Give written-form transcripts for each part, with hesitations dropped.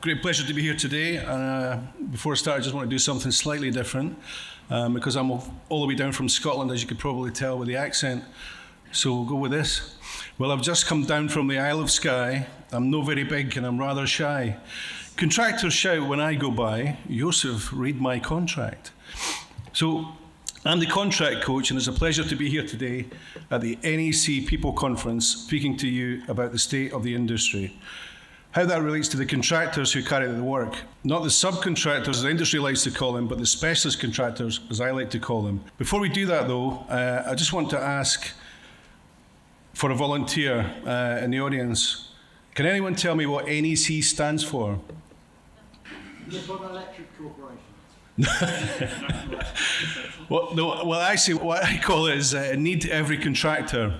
Great pleasure to be here today. Before I start, I just want to do something slightly different because I'm all the way down from Scotland, as you could probably tell with the accent. So we'll go with this. Well, I've just come down from the Isle of Skye. I'm no very big and I'm rather shy. Contractors shout when I go by, Yosof, read my contract. So I'm the contract coach, and it's a pleasure to be here today at the NEC People Conference speaking to you about the state of the industry. How that relates to the contractors who carry out the work. Not the subcontractors, as the industry likes to call them, but the specialist contractors, as I like to call them. Before we do that, though, I just want to ask for a volunteer in the audience. Can anyone tell me what NEC stands for? Nippon Electric Corporation. Well, actually, what I call it is need every contractor.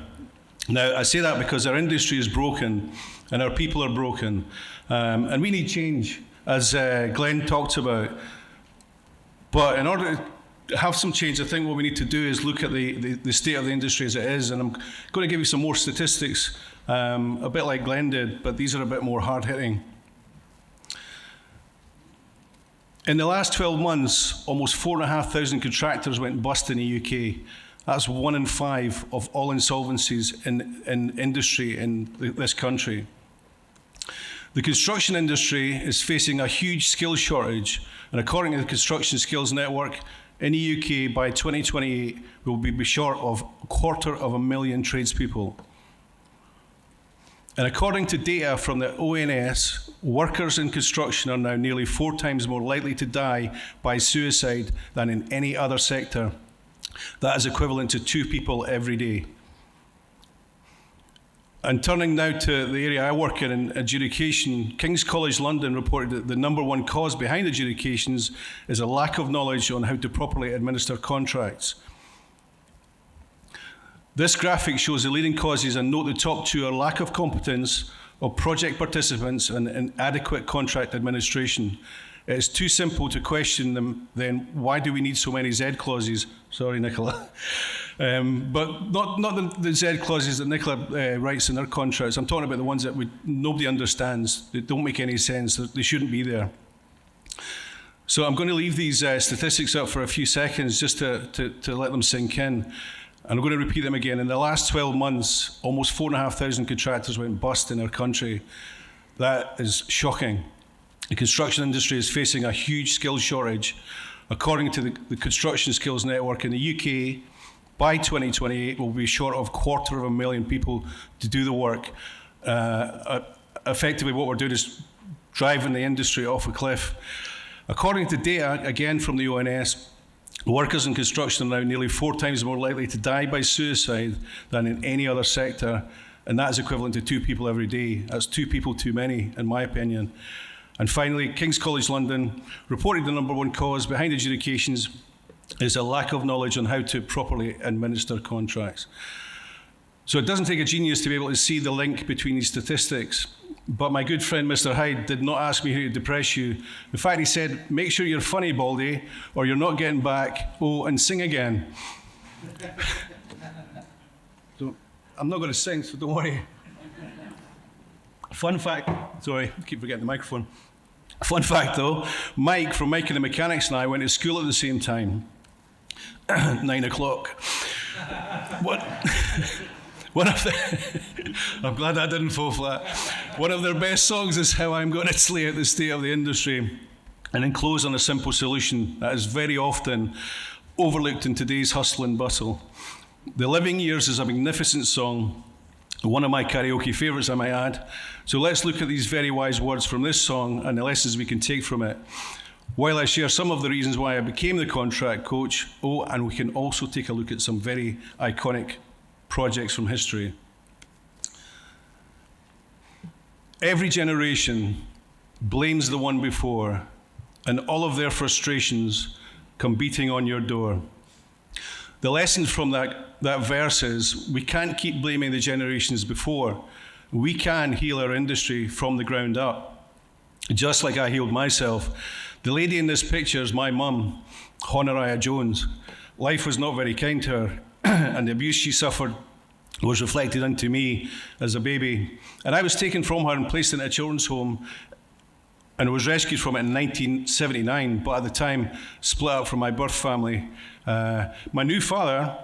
Now, I say that because our industry is broken and our people are broken, and we need change, as Glenn talked about. But in order to have some change, I think what we need to do is look at the state of the industry as it is, and I'm going to give you some more statistics, a bit like Glenn did, but these are a bit more hard-hitting. In the last 12 months, almost 4,500 contractors went bust in the UK. That's 1 in 5 of all insolvencies in industry in this country. The construction industry is facing a huge skills shortage, and according to the Construction Skills Network, in the UK by 2028, we will be short of 250,000 tradespeople. And according to data from the ONS, workers in construction are now nearly 4 times more likely to die by suicide than in any other sector. That is equivalent to 2 people every day. And turning now to the area I work in adjudication, King's College London reported that the number one cause behind adjudications is a lack of knowledge on how to properly administer contracts. This graphic shows the leading causes, and note the top 2 are lack of competence of project participants and inadequate contract administration. It's too simple to question them then, why do we need so many Z clauses? Sorry, Nicola. But not the Z clauses that Nicola writes in her contracts. I'm talking about the ones that nobody understands. They don't make any sense. They shouldn't be there. So I'm going to leave these statistics up for a few seconds just to let them sink in. And I'm going to repeat them again. In the last 12 months, almost 4,500 contractors went bust in our country. That is shocking. The construction industry is facing a huge skills shortage. According to the Construction Skills Network in the UK, by 2028, we'll be short of 250,000 people to do the work. Effectively, what we're doing is driving the industry off a cliff. According to data, again from the ONS, workers in construction are now nearly 4 times more likely to die by suicide than in any other sector, and that is equivalent to 2 people every day. That's 2 people too many, in my opinion. And finally, King's College London reported the number one cause behind adjudications is a lack of knowledge on how to properly administer contracts. So it doesn't take a genius to be able to see the link between these statistics. But my good friend, Mr. Hyde, did not ask me how to depress you. In fact, he said, make sure you're funny, Baldy, or you're not getting back. Oh, and sing again. So I'm not going to sing, so don't worry. Fun fact, sorry, I keep forgetting the microphone. Fun fact though, Mike from Mike and the Mechanics and I went to school at the same time. 9 o'clock. I'm glad that didn't fall flat. One of their best songs is How I'm Going to Slay Out the State of the Industry. And then close on a simple solution that is very often overlooked in today's hustle and bustle. The Living Years is a magnificent song, one of my karaoke favourites, I might add. So let's look at these very wise words from this song and the lessons we can take from it, while I share some of the reasons why I became the contract coach. Oh, and we can also take a look at some very iconic projects from history. Every generation blames the one before, and all of their frustrations come beating on your door. The lesson from that verse is we can't keep blaming the generations before. We can heal our industry from the ground up, just like I healed myself. The lady in this picture is my mum, Honoria Jones. Life was not very kind to her, and the abuse she suffered was reflected into me as a baby. And I was taken from her and placed in a children's home and was rescued from it in 1979, but at the time split up from my birth family. My new father,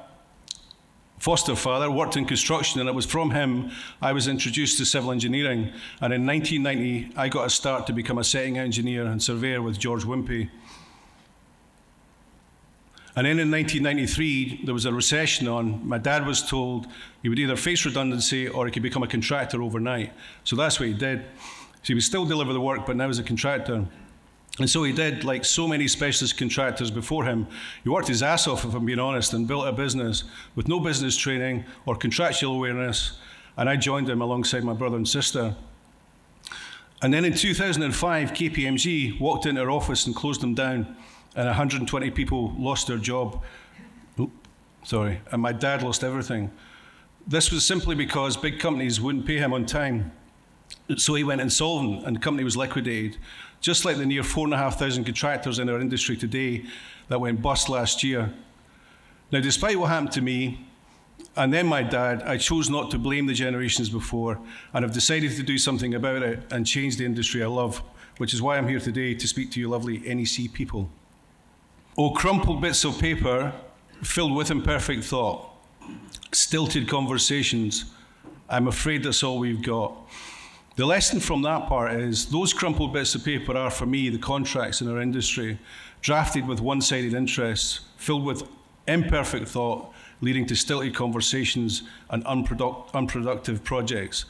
foster father, worked in construction, and it was from him I was introduced to civil engineering. And in 1990, I got a start to become a setting engineer and surveyor with George Wimpey. And then in 1993, there was a recession on. My dad was told he would either face redundancy or he could become a contractor overnight. So that's what he did. So he would still deliver the work, but now as a contractor. And so he did, like so many specialist contractors before him. He worked his ass off, if I'm being honest, and built a business with no business training or contractual awareness. And I joined him alongside my brother and sister. And then in 2005, KPMG walked into our office and closed them down. And 120 people lost their job. And my dad lost everything. This was simply because big companies wouldn't pay him on time. So he went insolvent and the company was liquidated, just like the near 4,500 contractors in our industry today that went bust last year. Now, despite what happened to me and then my dad, I chose not to blame the generations before and have decided to do something about it and change the industry I love, which is why I'm here today to speak to you lovely NEC people. Oh, crumpled bits of paper filled with imperfect thought, stilted conversations. I'm afraid that's all we've got. The lesson from that part is those crumpled bits of paper are, for me, the contracts in our industry, drafted with one-sided interests, filled with imperfect thought, leading to stilted conversations and unproductive projects.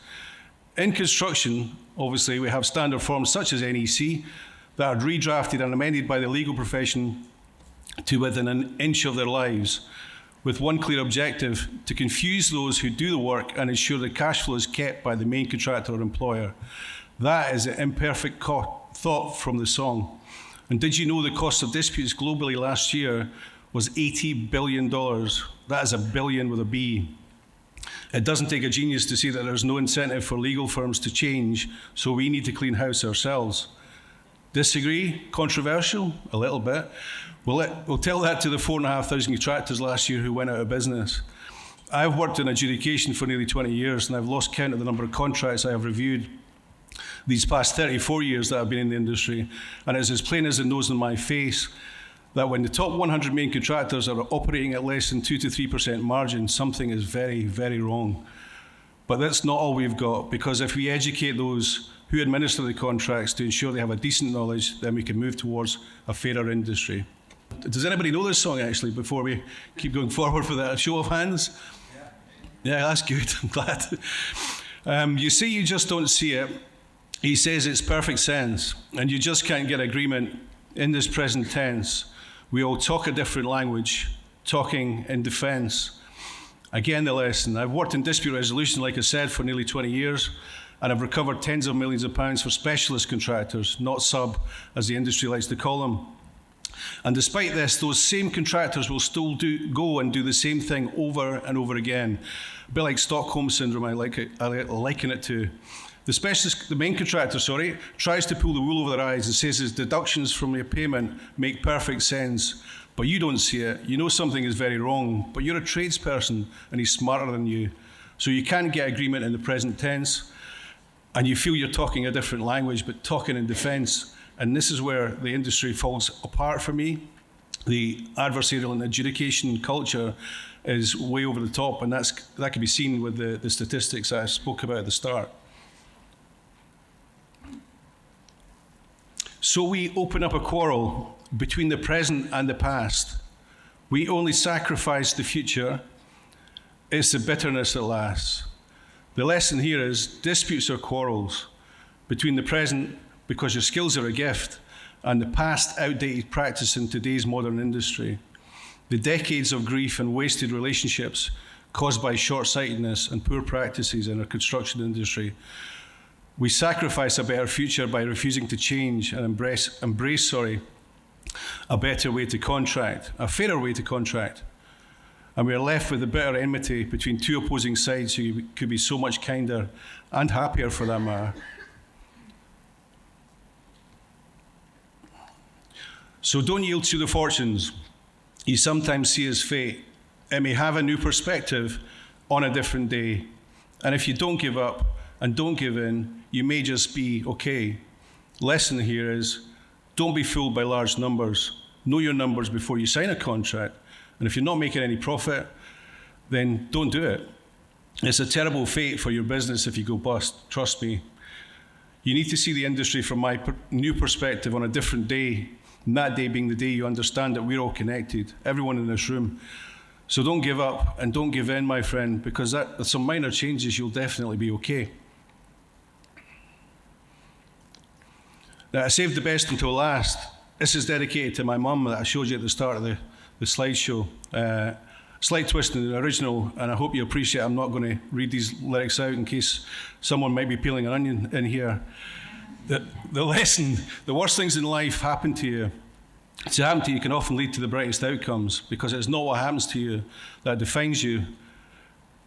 In construction, obviously, we have standard forms such as NEC that are redrafted and amended by the legal profession to within an inch of their lives, with one clear objective: to confuse those who do the work and ensure the cash flow is kept by the main contractor or employer. That is an imperfect thought from the song. And did you know the cost of disputes globally last year was $80 billion? That is a billion with a B. It doesn't take a genius to see that there's no incentive for legal firms to change, so we need to clean house ourselves. Disagree? Controversial? A little bit. We'll tell that to the 4,500 contractors last year who went out of business. I've worked in adjudication for nearly 20 years, and I've lost count of the number of contracts I have reviewed these past 34 years that I've been in the industry. And it's as plain as the nose on my face that when the top 100 main contractors are operating at less than 2 to 3% margin, something is very, very wrong. But that's not all we've got, because if we educate those who administer the contracts to ensure they have a decent knowledge, then we can move towards a fairer industry. Does anybody know this song, actually, before we keep going forward with a show of hands? Yeah, that's good. I'm glad. You say you just don't see it. He says it's perfect sense, and you just can't get agreement in this present tense. We all talk a different language, talking in defence. Again, the lesson. I've worked in dispute resolution, like I said, for nearly 20 years, and I've recovered tens of millions of pounds for specialist contractors, not sub, as the industry likes to call them. And despite this, those same contractors will still go and do the same thing over and over again. A bit like Stockholm Syndrome, I liken it to. The main contractor, tries to pull the wool over their eyes and says his deductions from your payment make perfect sense, but you don't see it. You know something is very wrong, but you're a tradesperson and he's smarter than you. So you can't get agreement in the present tense, and you feel you're talking a different language, but talking in defence. And this is where the industry falls apart for me. The adversarial and adjudication culture is way over the top, and that can be seen with the statistics that I spoke about at the start. So we open up a quarrel between the present and the past. We only sacrifice the future. It's the bitterness that lasts. The lesson here is disputes are quarrels between the present, because your skills are a gift, and the past outdated practice in today's modern industry. The decades of grief and wasted relationships caused by short-sightedness and poor practices in our construction industry. We sacrifice a better future by refusing to change and embrace a better way to contract, a fairer way to contract. And we are left with the bitter enmity between two opposing sides who could be so much kinder and happier for that matter. So don't yield to the fortunes you sometimes see as fate. It may have a new perspective on a different day. And if you don't give up and don't give in, you may just be okay. lesson here is don't be fooled by large numbers. Know your numbers before you sign a contract. And if you're not making any profit, then don't do it. It's a terrible fate for your business if you go bust, trust me. You need to see the industry from my new perspective on a different day, and that day being the day you understand that we're all connected, everyone in this room. So don't give up and don't give in, my friend, because with some minor changes, you'll definitely be okay. Now, I saved the best until last. This is dedicated to my mum that I showed you at the start of the slideshow. Slight twist in the original, and I hope you appreciate I'm not going to read these lyrics out in case someone might be peeling an onion in here. The lesson, the worst things in life happen to you. To happen to you can often lead to the brightest outcomes, because it's not what happens to you that defines you.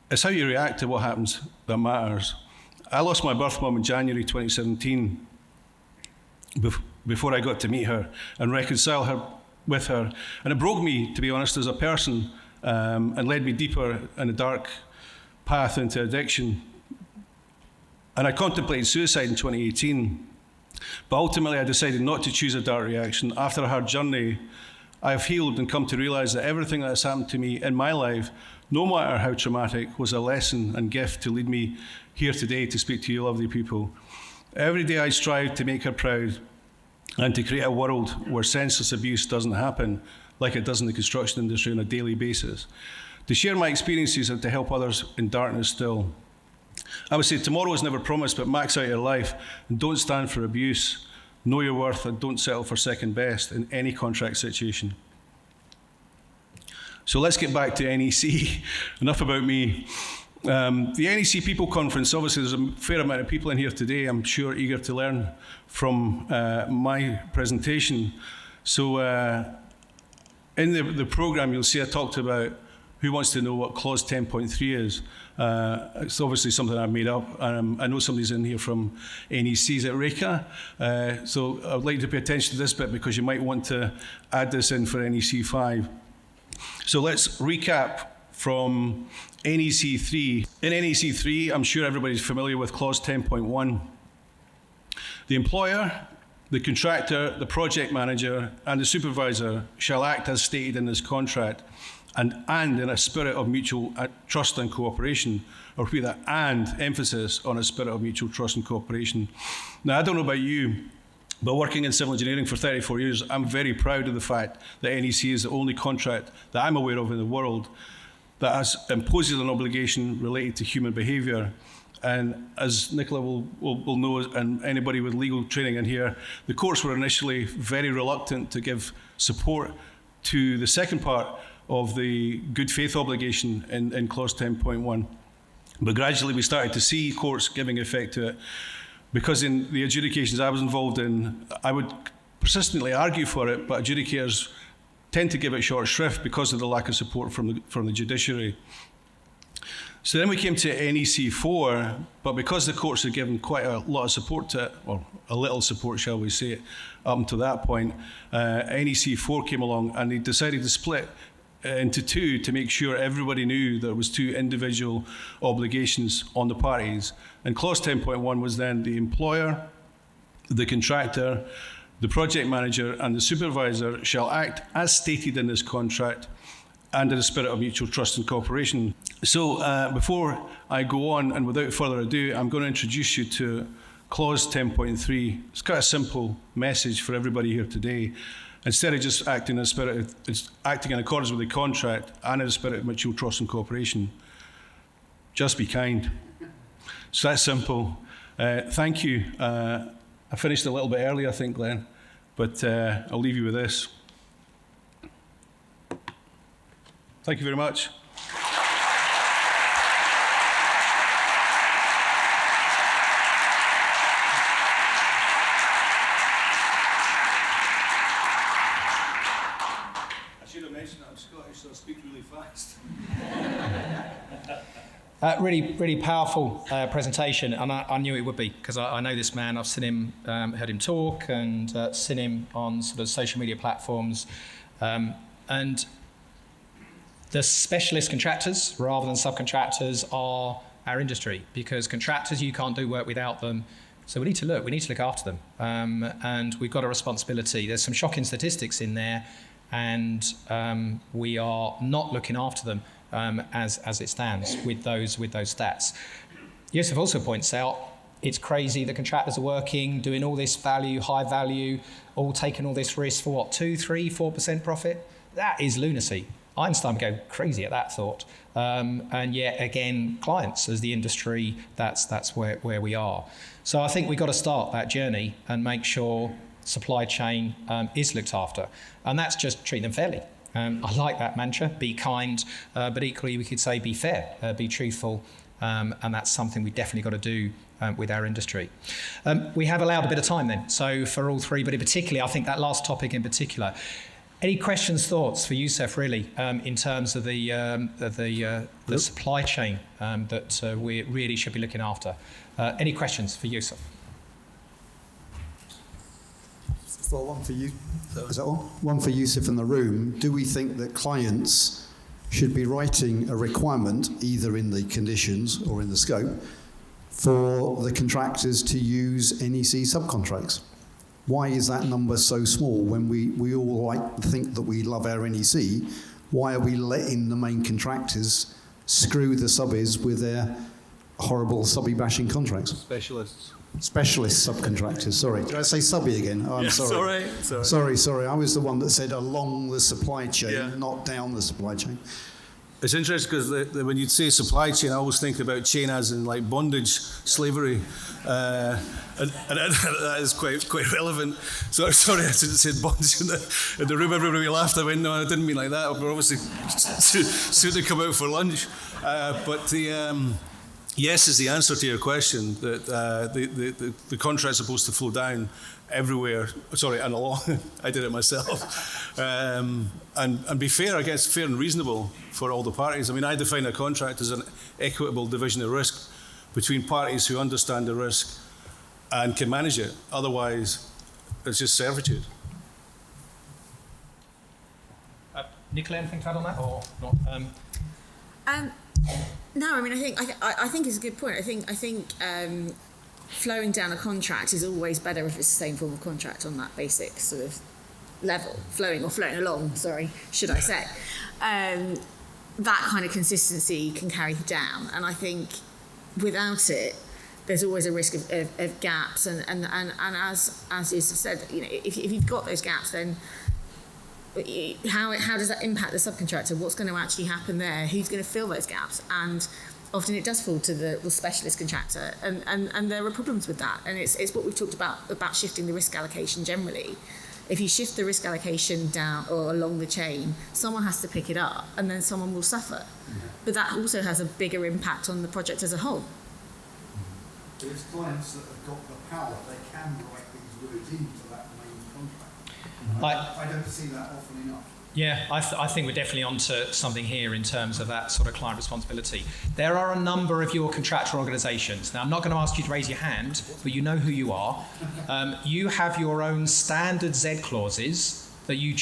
It's how you react to what happens that matters. I lost my birth mum in January 2017 before I got to meet her and reconcile her with her. And it broke me, to be honest, as a person, and led me deeper in a dark path into addiction. And I contemplated suicide in 2018. But ultimately, I decided not to choose a dark reaction. After a hard journey, I have healed and come to realize that everything that has happened to me in my life, no matter how traumatic, was a lesson and gift to lead me here today to speak to you lovely people. Every day I strive to make her proud and to create a world where senseless abuse doesn't happen like it does in the construction industry on a daily basis. To share my experiences and to help others in darkness still. I would say tomorrow is never promised, but max out your life and don't stand for abuse. Know your worth and don't settle for second best in any contract situation. So let's get back to NEC. Enough about me. The NEC People Conference, obviously there's a fair amount of people in here today, I'm sure eager to learn from my presentation. So in the programme you'll see I talked about who wants to know what Clause 10.3 is. It's obviously something I've made up. I know somebody's in here from NEC, is it Reka? So I'd like to pay attention to this bit because you might want to add this in for NEC 5. So let's recap from NEC 3. In NEC 3, I'm sure everybody's familiar with Clause 10.1. The employer, the contractor, the project manager, and the supervisor shall act as stated in this contract and in a spirit of mutual trust and cooperation, or with that and emphasis on a spirit of mutual trust and cooperation. Now, I don't know about you, but working in civil engineering for 34 years, I'm very proud of the fact that NEC is the only contract that I'm aware of in the world that imposes an obligation related to human behaviour. And as Nicola will know, and anybody with legal training in here, the courts were initially very reluctant to give support to the second part of the good faith obligation in Clause 10.1. But gradually we started to see courts giving effect to it, because in the adjudications I was involved in, I would persistently argue for it, but adjudicators tend to give it short shrift because of the lack of support from the judiciary. So then we came to NEC 4, but because the courts had given quite a lot of support to it, or a little support, shall we say, up until that point, NEC 4 came along and they decided to split into two to make sure everybody knew there was two individual obligations on the parties. And Clause 10.1 was then the employer, the contractor, the project manager, and the supervisor shall act as stated in this contract and in a spirit of mutual trust and cooperation. So before I go on, and without further ado, I'm going to introduce you to Clause 10.3. It's quite a simple message for everybody here today. Instead of just acting in a spirit, it's acting in accordance with the contract and in a spirit of mutual trust and cooperation. Just be kind. So that's simple. Thank you. I finished a little bit early, I think, Glenn, but I'll leave you with this. Thank you very much. So I speak really fast. Really powerful presentation, and I knew it would be, because I know this man. I've seen him, heard him talk, and seen him on sort of social media platforms. And the specialist contractors, rather than subcontractors, are our industry, because contractors, you can't do work without them. So we need to look after them. And we've got a responsibility. There's some shocking statistics in there, and we are not looking after them as it stands with those stats. Yosof also points out it's crazy the contractors are working, doing all this value, high value, all taking all this risk for what, 2, 3, 4% profit? That is lunacy. Einstein would go crazy at that thought. And yet, again, clients as the industry, that's where we are. So I think we've got to start that journey and make sure supply chain is looked after. And that's just treat them fairly. I like that mantra, be kind, but equally we could say be fair, be truthful, and that's something we definitely got to do with our industry. We have allowed a bit of time then, so for all three, but in particular, I think that last topic in particular. Any questions, thoughts for Yosof, really, in terms of the supply chain that we really should be looking after? Any questions for Yosof? Well, one for you. Is that one? One for Yosof in the room. Do we think that clients should be writing a requirement, either in the conditions or in the scope, for the contractors to use NEC subcontracts? Why is that number so small when we all like to think that we love our NEC? Why are we letting the main contractors screw the subbies with their horrible subby bashing contracts? Specialist subcontractors, sorry. Did I say subby again? Oh, I'm sorry. Sorry. I was the one that said along the supply chain, not down the supply chain. It's interesting because when you say supply chain, I always think about chain as in like bondage, slavery, and that is quite relevant. So sorry, I said bondage in the room. Everybody laughed. I went, no, I didn't mean like that. We're obviously soon to come out for lunch. But the yes is the answer to your question. That the contract's supposed to flow down everywhere. Sorry, and along. I did it myself. And be fair, I guess, fair and reasonable for all the parties. I mean, I define a contract as an equitable division of risk between parties who understand the risk and can manage it. Otherwise, it's just servitude. Nicola, anything to add on that or not? No, I mean, I think it's a good point. I think flowing down a contract is always better if it's the same form of contract on that basic sort of level, flowing along, should I say. That kind of consistency can carry you down. And I think without it, there's always a risk of gaps. And as you said, you know, if you've got those gaps, then how does that impact the subcontractor? What's going to actually happen there? Who's going to fill those gaps? And often it does fall to the specialist contractor, and there are problems with that. And it's what we've talked about shifting the risk allocation generally. If you shift the risk allocation down or along the chain, someone has to pick it up, and then someone will suffer. But that also has a bigger impact on the project as a whole. But it's clients that have got the power, they can write these words into that main contract. I don't see that often enough. Yeah, I think we're definitely onto something here in terms of that sort of client responsibility. There are a number of your contractor organisations. Now, I'm not going to ask you to raise your hand, but you know who you are. You have your own standard Z clauses that you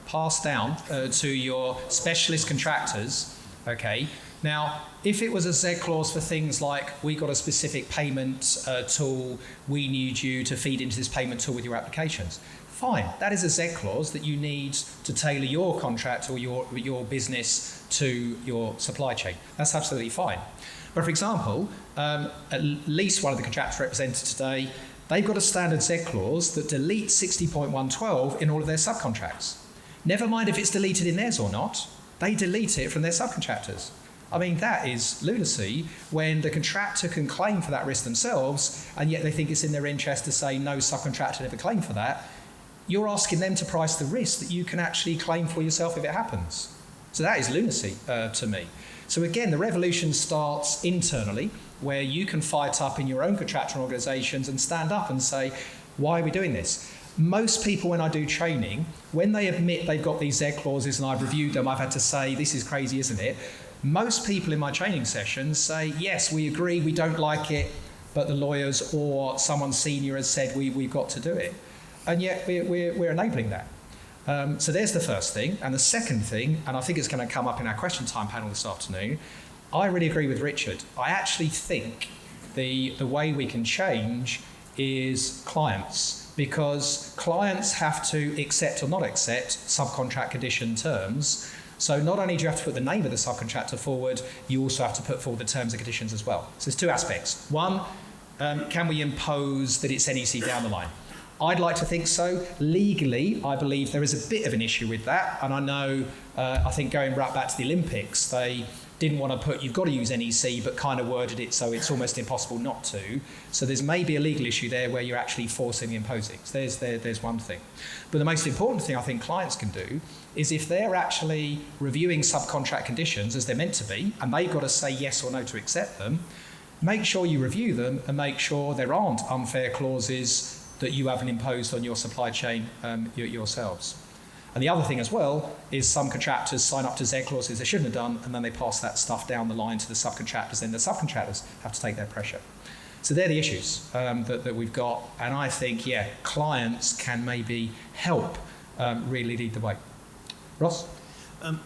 pass down to your specialist contractors. Okay. Now, if it was a Z clause for things like, we got a specific payment tool, we need you to feed into this payment tool with your applications. Fine, that is a Z clause that you need to tailor your contract or your business to your supply chain. That's absolutely fine. But for example, at least one of the contractors represented today, they've got a standard Z clause that deletes 60.112 in all of their subcontracts. Never mind if it's deleted in theirs or not, they delete it from their subcontractors. I mean, that is lunacy when the contractor can claim for that risk themselves, and yet they think it's in their interest to say no subcontractor never claim for that. You're asking them to price the risk that you can actually claim for yourself if it happens. So that is lunacy to me. So again, the revolution starts internally, where you can fight up in your own contractor organisations and stand up and say, why are we doing this? Most people, when I do training, when they admit they've got these Z clauses and I've reviewed them, I've had to say, this is crazy, isn't it? Most people in my training sessions say, yes, we agree, we don't like it, but the lawyers or someone senior has said we've got to do it. And yet we're enabling that. So there's the first thing. And the second thing, and I think it's going to come up in our question time panel this afternoon, I really agree with Richard. I actually think the way we can change is clients, because clients have to accept or not accept subcontract condition terms. So not only do you have to put the name of the subcontractor forward, you also have to put forward the terms and conditions as well. So there's two aspects. One, can we impose that it's NEC down the line? I'd like to think so. Legally, I believe there is a bit of an issue with that. And I know, I think going right back to the Olympics, they didn't want to put, you've got to use NEC, but kind of worded it so it's almost impossible not to. So there's maybe a legal issue there where you're actually forcing the imposing. So there's one thing. But the most important thing I think clients can do is if they're actually reviewing subcontract conditions as they're meant to be, and they've got to say yes or no to accept them, make sure you review them and make sure there aren't unfair clauses that you haven't imposed on your supply chain yourselves. And the other thing as well is some contractors sign up to Z clauses they shouldn't have done, and then they pass that stuff down the line to the subcontractors, and the subcontractors have to take their pressure. So they're the issues that we've got, and I think, clients can maybe help really lead the way. Ross?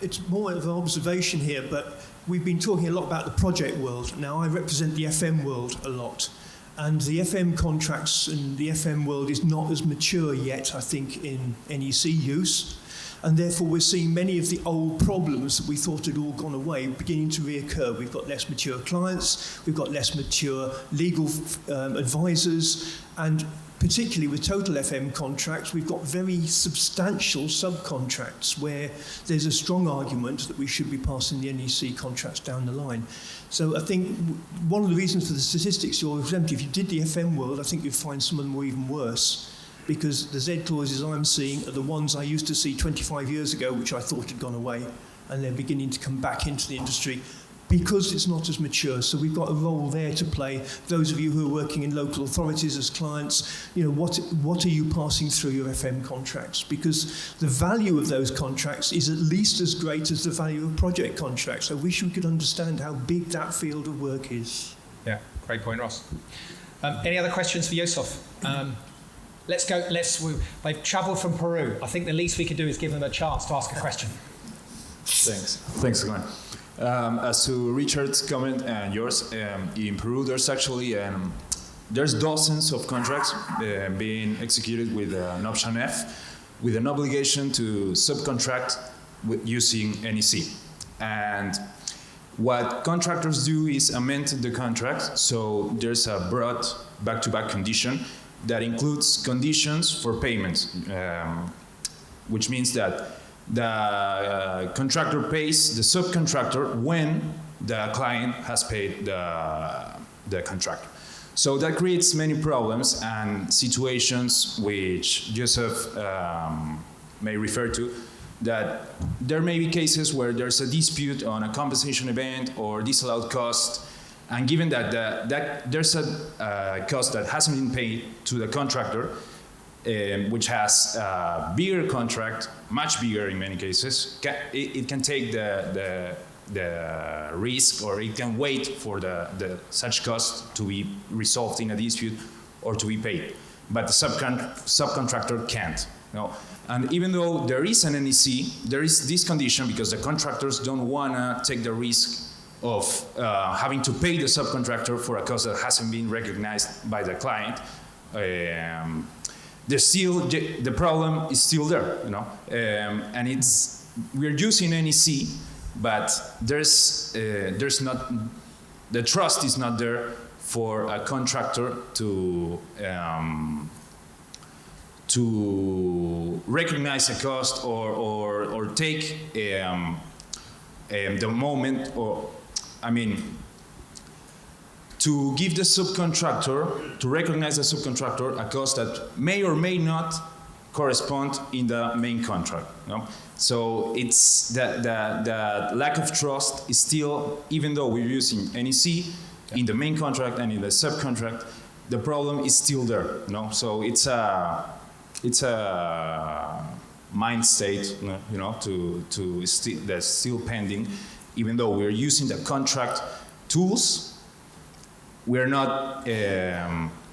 It's more of an observation here, but we've been talking a lot about the project world. Now, I represent the FM world a lot. And the FM contracts and the FM world is not as mature yet, I think, in NEC use. And therefore, we're seeing many of the old problems that we thought had all gone away beginning to reoccur. We've got less mature clients, we've got less mature legal advisors, and particularly with total FM contracts, we've got very substantial subcontracts where there's a strong argument that we should be passing the NEC contracts down the line. So I think one of the reasons for the statistics you're presenting, if you did the FM world, I think you'd find some of them were even worse, because the Z clauses I'm seeing are the ones I used to see 25 years ago, which I thought had gone away, and they're beginning to come back into the industry because it's not as mature. So we've got a role there to play. Those of you who are working in local authorities as clients, what are you passing through your FM contracts? Because the value of those contracts is at least as great as the value of project contracts. I wish we could understand how big that field of work is. Yeah, great point, Ross. Any other questions for Yosof? Let's go. They've travelled from Peru. I think the least we could do is give them a chance to ask a question. Thanks, Glenn. As to Richard's comment and yours, in Peru there's actually there's dozens of contracts being executed with an option F, with an obligation to subcontract using NEC. And what contractors do is amend the contract, so there's a broad back-to-back condition that includes conditions for payment, which means that the contractor pays the subcontractor when the client has paid the contractor. So that creates many problems and situations which Yosof may refer to, that there may be cases where there's a dispute on a compensation event or disallowed cost, and given that there's a cost that hasn't been paid to the contractor, which has a bigger contract, much bigger in many cases, it can take the risk, or it can wait for the such cost to be resolved in a dispute or to be paid. But the subcontractor can't. And even though there is an NEC, there is this condition because the contractors don't want to take the risk of having to pay the subcontractor for a cost that hasn't been recognized by the client. The problem is still there, and we're using NEC, but there's not, the trust is not there for a contractor to recognize a cost or take the moment, to give the subcontractor, to recognize the subcontractor a cost that may or may not correspond in the main contract. So it's the lack of trust is still, even though we're using NEC in the main contract and in the subcontract, the problem is still there. So it's a mind state, that's still pending, even though we're using the contract tools. We're not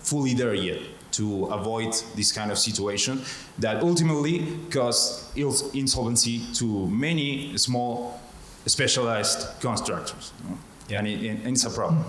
fully there yet to avoid this kind of situation that ultimately cause insolvency to many small specialized constructors. And it's a problem.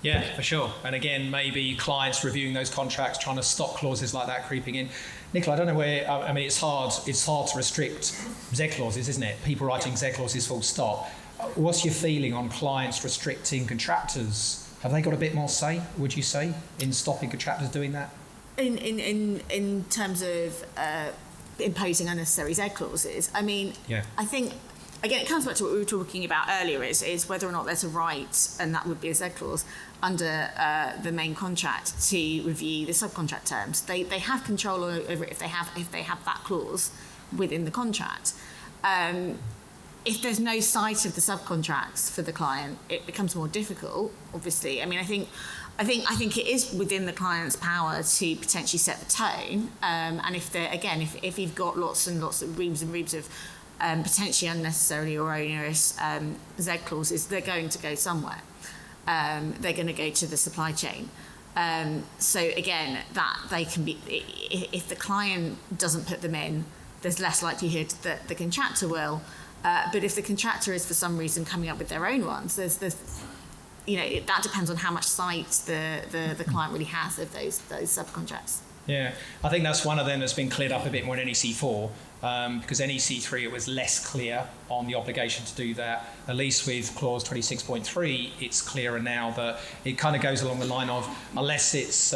Yeah, for sure. And again, maybe clients reviewing those contracts, trying to stop clauses like that creeping in. Nicola, I don't know where, I mean, it's hard to restrict Z clauses, isn't it? People writing Z clauses full stop. What's your feeling on clients restricting contractors? Have they got a bit more say, would you say, in stopping contractors doing that? In terms of imposing unnecessary Z clauses, I mean, yeah. I think, again, it comes back to what we were talking about earlier, is whether or not there's a right, and that would be a Z clause, under the main contract to review the subcontract terms. They have control over it if they have that clause within the contract. If there's no sight of the subcontracts for the client, it becomes more difficult, obviously. I mean, I think it is within the client's power to potentially set the tone. And if you've got lots and lots of reams and reams of potentially unnecessarily or onerous Z clauses, they're going to go somewhere. They're going to go to the supply chain. So again, that they can be, if the client doesn't put them in, there's less likelihood that the contractor will. But if the contractor is for some reason coming up with their own ones, there's that depends on how much sight the client really has of those subcontracts. Yeah, I think that's one of them that's been cleared up a bit more in NEC 4, because NEC 3 it was less clear on the obligation to do that. At least with clause 26.3, it's clearer now that it kind of goes along the line of, unless it's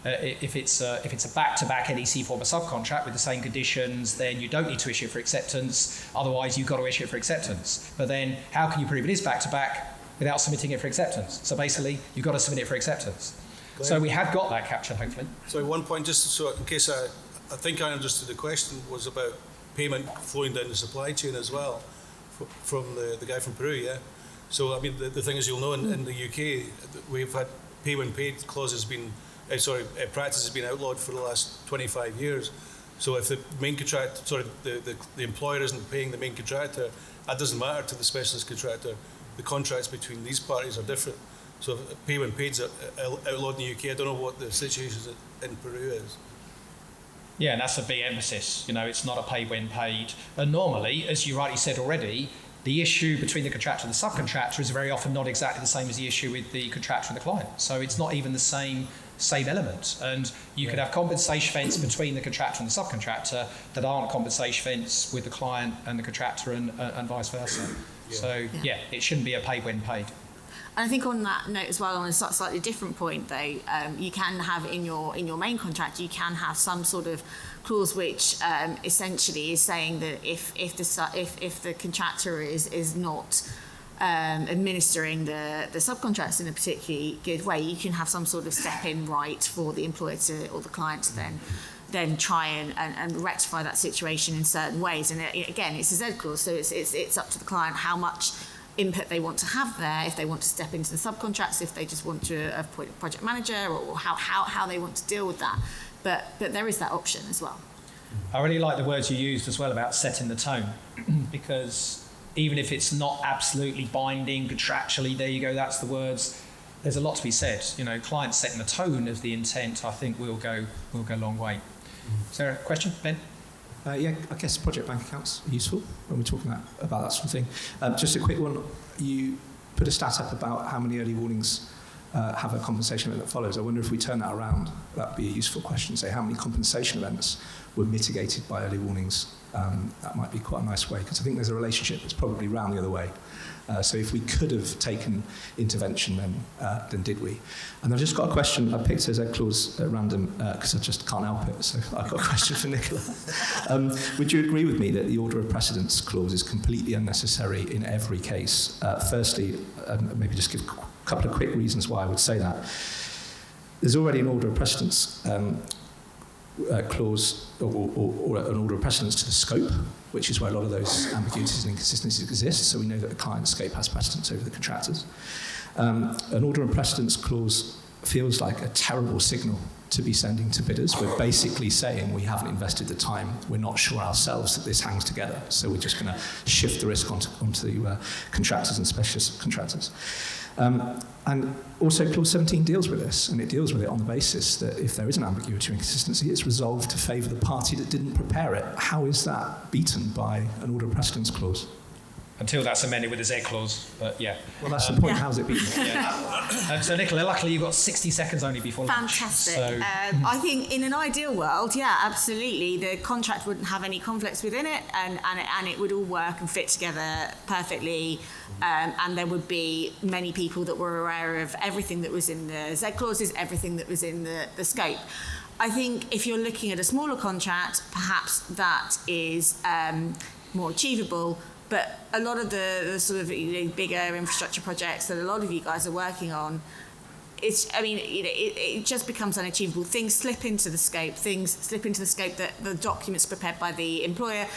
if it's a back-to-back NEC 4 subcontract with the same conditions, then you don't need to issue it for acceptance. Otherwise, you've got to issue it for acceptance. But then, how can you prove it is back-to-back without submitting it for acceptance? So basically, you've got to submit it for acceptance. So we have got that captured, hopefully. So one point, just so in case I think I understood the question, was about payment flowing down the supply chain as well, from the guy from Peru, yeah? So, I mean, the thing is, you'll know in the UK, we've had pay when paid clauses practice has been outlawed for the last 25 years. So if the main contractor, the employer isn't paying the main contractor, that doesn't matter to the specialist contractor. The contracts between these parties are different. So if pay when paid's outlawed in the UK, I don't know what the situation in Peru is. Yeah, and that's a big emphasis. It's not a pay when paid. And normally, as you rightly said already, the issue between the contractor and the subcontractor is very often not exactly the same as the issue with the contractor and the client. So it's not even the same element. And you could have compensation events between the contractor and the subcontractor that aren't compensation events with the client and the contractor and vice versa. Yeah. So, it shouldn't be a pay when paid. And I think on that note as well, on a slightly different point though, you can have in your main contract, you can have some sort of clause which essentially is saying that if the contractor is not administering the subcontracts in a particularly good way, you can have some sort of step-in right for the employer or the client to then try and rectify that situation in certain ways. And again, it's a Z clause, so it's up to the client how much input they want to have there, if they want to step into the subcontracts, if they just want to appoint a project manager, or how they want to deal with that. But there is that option as well. I really like the words you used as well about setting the tone, because even if it's not absolutely binding contractually, there you go, that's the words. There's a lot to be said. Clients setting the tone of the intent, I think will go a long way. Is there a question, Ben? I guess project bank accounts are useful when we're talking about that sort of thing. Just a quick one. You put a stat up about how many early warnings have a compensation event that follows. I wonder if we turn that around, that would be a useful question. Say how many compensation events were mitigated by early warnings. That might be quite a nice way, because I think there's a relationship that's probably round the other way. So if we could have taken intervention, then did we? And I've just got a question. I picked a Z clause at random because I just can't help it. So I've got a question for Nicola. Would you agree with me that the order of precedence clause is completely unnecessary in every case? Firstly, maybe just give a couple of quick reasons why I would say that. There's already an order of precedence clause or an order of precedence to the scope, which is where a lot of those ambiguities and inconsistencies exist, so we know that the client's scope has precedence over the contractors. An order of precedence clause feels like a terrible signal to be sending to bidders. We're basically saying we haven't invested the time, we're not sure ourselves that this hangs together, so we're just going to shift the risk onto contractors and specialist contractors. And also Clause 17 deals with this, and it deals with it on the basis that if there is an ambiguity or inconsistency, it's resolved to favour the party that didn't prepare it. How is that beaten by an order of precedence clause? until that's amended with the Z clause. But yeah. Well, that's the point. How's it been? So Nicola, luckily you've got 60 seconds only before lunch. Fantastic. So, I think in an ideal world, yeah, absolutely, the contract wouldn't have any conflicts within it, and it would all work and fit together perfectly, and there would be many people that were aware of everything that was in the Z clauses, everything that was in the scope. I think if you're looking at a smaller contract, perhaps that is more achievable. But a lot of the sort of bigger infrastructure projects that a lot of you guys are working on, it just becomes unachievable. Things slip into the scope. That the documents prepared by the employer,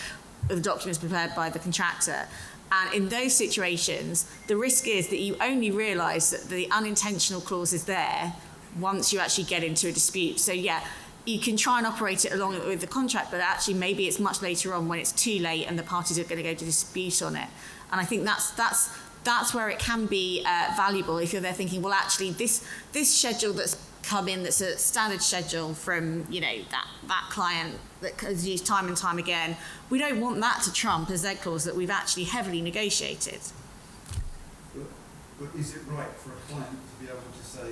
or the documents prepared by the contractor. And in those situations, the risk is that you only realise that the unintentional clause is there once you actually get into a dispute. So yeah, you can try and operate it along with the contract, but actually maybe it's much later on when it's too late and the parties are going to go to dispute on it. And I think that's where it can be valuable if you're there thinking, well, actually this schedule that's come in, that's a standard schedule from that client that has used time and time again, we don't want that to trump a Z clause that we've actually heavily negotiated. But is it right for a client to be able to say,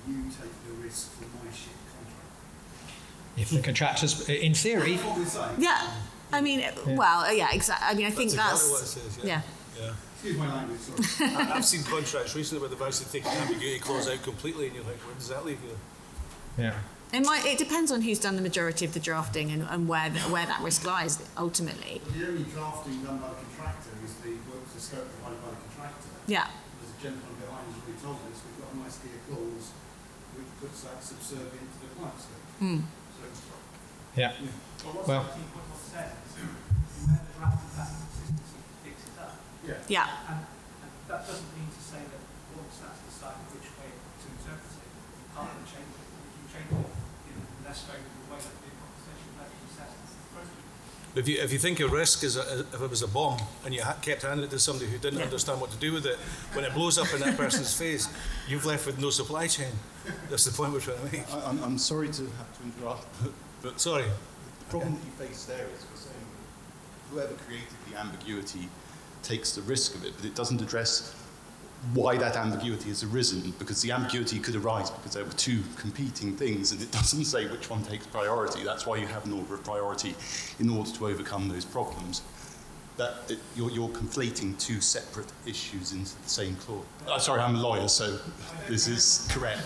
you take the risk for my shit contract? if the contractors, in theory, That's what we're saying. Yeah, I mean, well, yeah, exactly. I mean, I think That's that's exactly what it says, yeah. Yeah. Excuse my language, sorry. I've seen contracts recently where they've actually taken the ambiguity clause out completely, and you're like, where does that leave you? yeah. It depends on who's done the majority of the drafting and where that risk lies ultimately. But the only drafting done by the contractor is the works, the scope provided by the contractor. Yeah. As a gentleman behind us already told us, we've got a nice clear clause which puts that subservient to the client scope. Mm. So, Yeah. Well, Yeah. And that doesn't mean to say that once that's decided which way to interpret it, you can't change it. If you change it in a less favourable way, that would be a conversation about the assessment. If you think a risk is if it was a bomb and you kept handing it to somebody who didn't understand what to do with it, when it blows up in that person's face, you've left with no supply chain. That's the point we're trying to make. I'm sorry to have to interrupt, but Sorry. the problem that you face there is we're saying whoever created the ambiguity takes the risk of it, but it doesn't address why that ambiguity has arisen, because the ambiguity could arise because there were two competing things, and it doesn't say which one takes priority. That's why you have an order of priority in order to overcome those problems. You're conflating two separate issues into the same clause. Sorry, I'm a lawyer, so this is correct.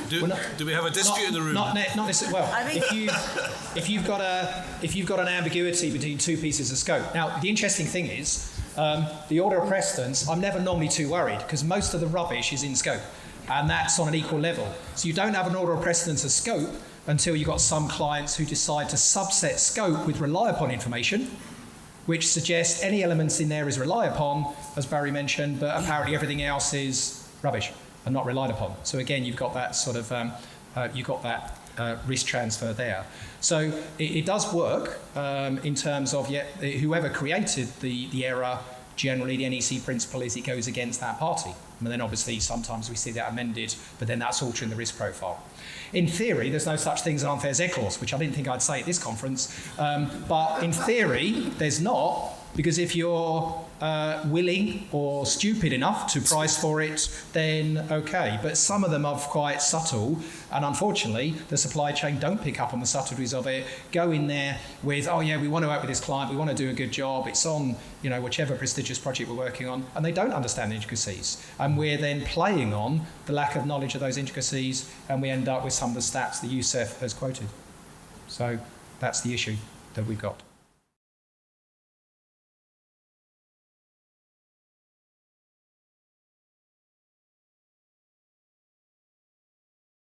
Do we have a dispute in the room? Not necessarily. Well, I think if you've got an ambiguity between two pieces of scope. Now, the interesting thing is, the order of precedence, I'm never normally too worried because most of the rubbish is in scope, and that's on an equal level. So you don't have an order of precedence of scope until you've got some clients who decide to subset scope with rely upon information, which suggests any elements in there is rely upon, as Barry mentioned, but apparently everything else is rubbish and not relied upon. So again, you've got that sort of risk transfer there. So it does work in terms of whoever created the error, generally the NEC principle is it goes against that party. And then obviously sometimes we see that amended, but then that's altering the risk profile. In theory, there's no such thing as an unfair Z clause, which I didn't think I'd say at this conference. But in theory, there's not, because if you're willing or stupid enough to price for it, then okay. But some of them are quite subtle, and unfortunately, the supply chain don't pick up on the subtleties of it. Go in there with, oh yeah, we want to work with this client, we want to do a good job, it's on, whichever prestigious project we're working on, and they don't understand the intricacies. And we're then playing on the lack of knowledge of those intricacies, and we end up with some of the stats that Yosof has quoted. So that's the issue that we've got.